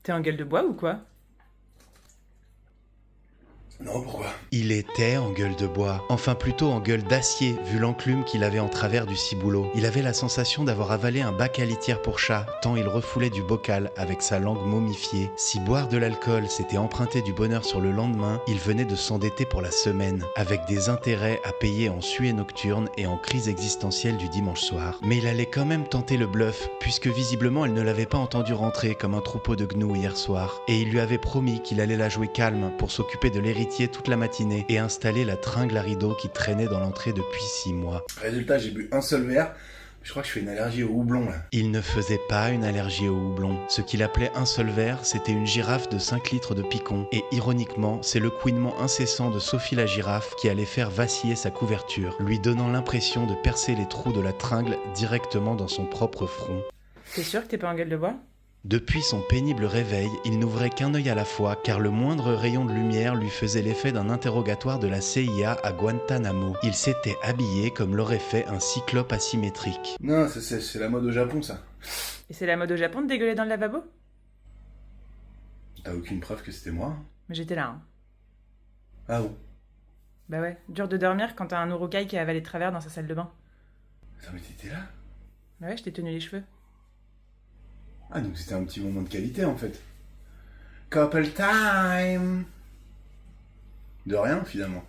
T'es en gueule de bois ou quoi? Non, pourquoi? Il était en gueule de bois, enfin plutôt en gueule d'acier, vu l'enclume qu'il avait en travers du ciboulot. Il avait la sensation d'avoir avalé un bac à litière pour chat, tant il refoulait du bocal avec sa langue momifiée. Si boire de l'alcool s'était emprunté du bonheur sur le lendemain, il venait de s'endetter pour la semaine, avec des intérêts à payer en suée nocturne et en crise existentielle du dimanche soir. Mais il allait quand même tenter le bluff, puisque visiblement elle ne l'avait pas entendu rentrer comme un troupeau de gnous hier soir, et il lui avait promis qu'il allait la jouer calme pour s'occuper de l'héritier toute la matinée et installer la tringle à rideaux qui traînait dans l'entrée depuis 6 mois. Résultat, j'ai bu un seul verre. Je crois que je fais une allergie au houblon, là. Il ne faisait pas une allergie au houblon. Ce qu'il appelait un seul verre, c'était une girafe de 5 litres de picon. Et ironiquement, c'est le couinement incessant de Sophie la girafe qui allait faire vaciller sa couverture, lui donnant l'impression de percer les trous de la tringle directement dans son propre front. T'es sûr que t'es pas en gueule de bois? Depuis son pénible réveil, il n'ouvrait qu'un œil à la fois, car le moindre rayon de lumière lui faisait l'effet d'un interrogatoire de la CIA à Guantanamo. Il s'était habillé comme l'aurait fait un cyclope asymétrique. Non, c'est la mode au Japon, ça. Et c'est la mode au Japon de dégueuler dans le lavabo? T'as aucune preuve que c'était moi? Mais j'étais là, hein. Ah bon? Bah ouais, dur de dormir quand t'as un urukai qui a avalé de travers dans sa salle de bain. Attends, mais t'étais là? Bah ouais, je t'ai tenu les cheveux. Ah, donc c'était un petit moment de qualité, en fait. Couple time! De rien, finalement.